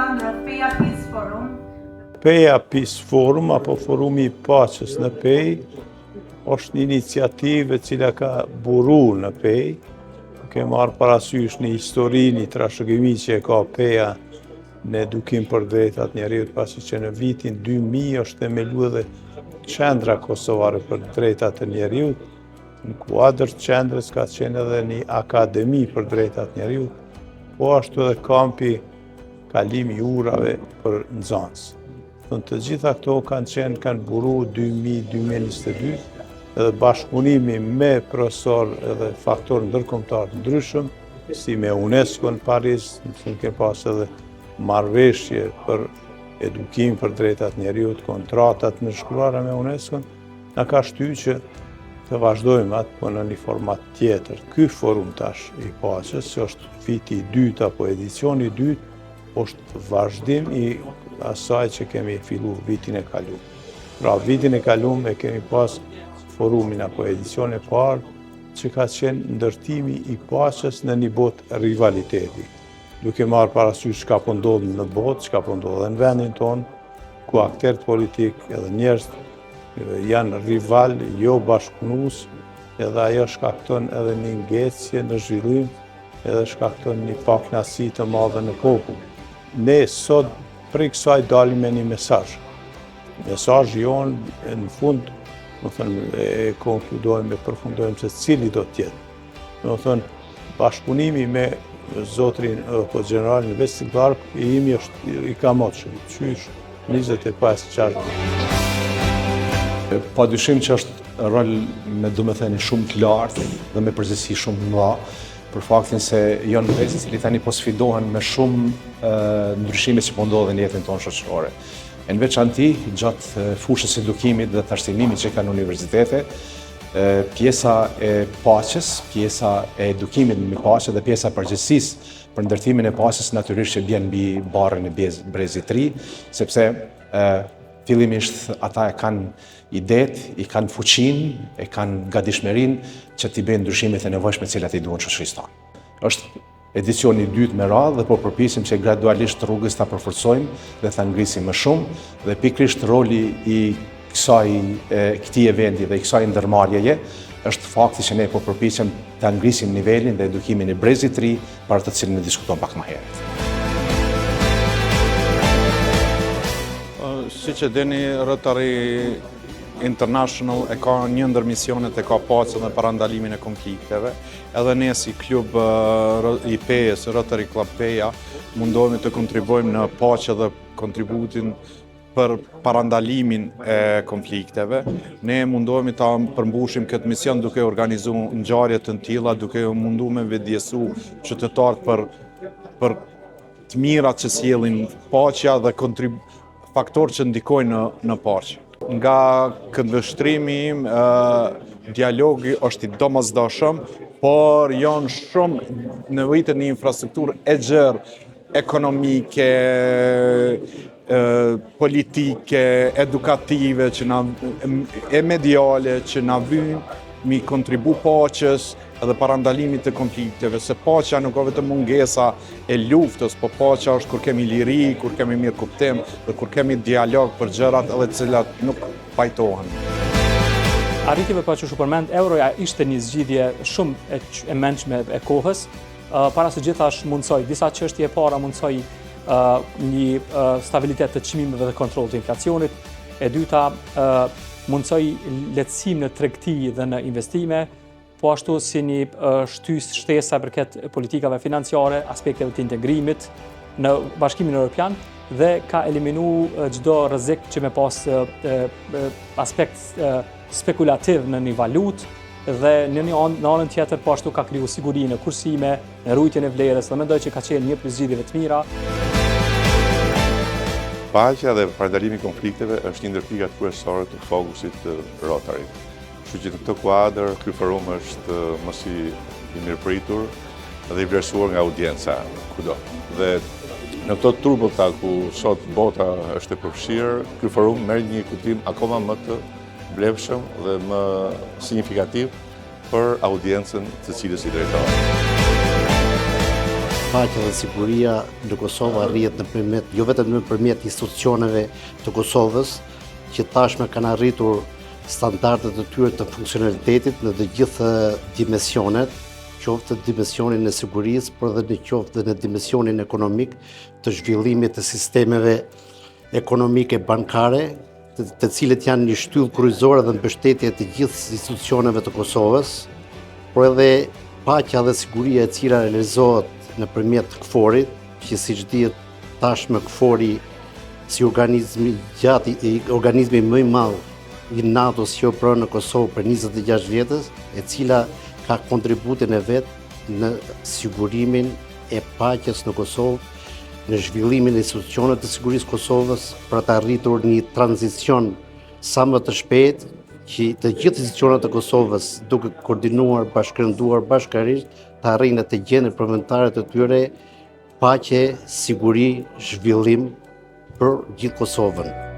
Alessandro, PEA Peace Forum. PEA Peace Forum, apo Forumi i Paqes në Pej, është një iniciativë e cila ka buru në Pej. Ke marrë parasysh një histori, një trashëgimi që e ka PEA në edukim për drejtat njerëzit, pasi që në vitin 2000 është themeluar edhe Qendra Kosovare për drejtat e njerëzit. Në kuadër të qendrës ka qenë edhe një akademi për drejtat njerëzit, po ashtu edhe kampi kalimi i urave për nxënës. Të gjitha këto kanë buru 2000-2022, edhe bashkëpunimi me profesor edhe faktor ndërkombëtar të ndryshëm, si me UNESCO në Paris, në ke pas edhe marrëveshje për edukim për drejtat njerëzit, kontratat në shkruara me UNESCO, na ka shtyr që të vazhdojmë atë për në një format tjetër. Ky forum tash i Paqes, që është viti i dytë apo edicioni i dytë, është vazhdim i asaj që kemi filluar vitin e kaluar. Pra, vitin e kaluar e kemi pas forumin apo edicionin e parë, që ka qenë ndërtimi i paqes në një botë rivaliteti. Duke marrë parasysh çka po ndodh në botë, çka po ndodh në vendin tonë, ku aktorët politikë edhe njerëz janë rival, jo bashkëpunues, edhe ajo shkakton edhe një ngecje në zhvillim, edhe shkakton një pakënaqësi të madhe në popull. Ne sot prej kësaj dalim me një mesazh. Mesazhi jonë në fund, e konkludojmë, e përfundojmë se cili do të jetë. Bashkëpunimi me zotrin apo generalin Vestiglar i ka moshë, qysh 25-6 vjet. Pa dyshim që është rol me domethënie shumë të lartë dhe me përgjegjësi shumë të mëdha, për faktin se janë njerëz që tani po sfidohen me shumë ndryshime që po ndodhin në jetën tonë shoqërore. Në veçanti, gjatë fushës së edukimit dhe trashëgimit që kanë universitete, pjesa e paqes, pjesa e edukimit mbi paqe dhe pjesa e përgjegjësisë për ndërtimin e paqes natyrisht që bjen mbi barrën e brezit të ri, sepse fillimisht ata e kanë idetë, i kanë fuqinë, e kanë gatishmërinë që t'i bëjnë ndryshimet e nevojshme të cilat i duhen shoqërisë tonë. Është edicioni i dytë me radhë dhe po përpiqem që gradualisht rrugës ta përforcojmë dhe ta ngrisim më shumë dhe pikërisht roli i këtij eventi dhe i kësaj ndërmarrjeje është fakti që ne po përpiqem ta ngrisim nivelin dhe edukimin e brezit të ri për të cilin ne diskutojmë pak më herët. Siç e dini, Rotary International e ka një ndër misionet e ka paqen dhe parandalimin e konflikteve. Edhe ne si klub i PEA-s, Rotary Club PEA, mundohemi të kontribuojmë në paqe dhe kontributin për parandalimin e konflikteve. Ne mundohemi ta përmbushim këtë mision duke organizuar ngjarje të tilla, duke munduar me vetëdijsu qytetarët për të mirat që sjellin paqja dhe faktorë që ndikojnë në paqe. Nga këndvështrimi im, dialogi është i domosdoshëm, por janë shumë nevojitë në infrastrukturë e gjerë, ekonomike, politike, edukative, e mediale që na vijnë mi kontribu paqes edhe parandalimit të konflikteve, se paqja nuk ka vetëm mungesa e luftës, po paqja është kur kemi liri, kur kemi mirëkuptim dhe kur kemi dialog për gjërat edhe të cilat nuk pajtohen. Arritjeve pa që shu përmend, euroja ishte një zgjidhje shumë e mençme e kohës, para së gjithash mundsoi disa çështje, para mundsoi një stabilitet të çmimeve dhe kontroll të inflacionit, e dyta mundsoi lehtësim në tregti dhe në investime, po ashtu si një shtesa përket politikave financiare, aspekteve të integrimit në Bashkimin Evropian dhe ka eliminu çdo rrezik që me pas aspekt spekulativ në një valutë dhe në anën tjetër po ashtu ka kriju siguri në kursime, në rujtjen e vlerës dhe mendoj që ka qenë një prej zgjidhjeve të mira. Paqja dhe parandalimi i konflikteve është një ndër pikat kryesore të fokusit të Rotary. Kështu që në këtë kuadër, ky forum është mos i mirëpritur dhe i vlerësuar nga audienca kudo. Dhe në këto turbullta ku sot bota është e përfshirë, ky forum merr një kuptim akoma më të vlefshëm dhe më signifikativ për audiencën të cilës i drejtohet. paqja dhe siguria në Kosovë arrihet nëpërmjet jo vetëm nëpërmjet institucioneve të Kosovës, që tashmë kanë arritur standardet e tyre të funksionalitetit në të gjithë dimensionet, qoftë në dimensionin e sigurisë, por edhe qoftë në dimensionin ekonomik të zhvillimit të sistemeve ekonomike bankare, të cilët janë një shtyllë kryesore dhe mbështetje të gjithë institucioneve të Kosovës, por edhe paqja dhe siguria e cila realizohet nëpërmjet KFOR-it, që siç dihet tashmë KFOR-i si organizmi organizmi më i madh i NATO-s që opron në Kosovë për 26 vjetës, e cila ka kontributin e vet në sigurimin e paqes në Kosovë, në zhvillimin e institucioneve të sigurisë Kosovës për të arritur një tranzicion sa më të shpejtë që të gjithë institucionet e Kosovës duke koordinuar, bashkërenduar bashkërisht të arrijnë të gjendjen përvendtare të tyre paqe, siguri, zhvillim për gjithë Kosovën.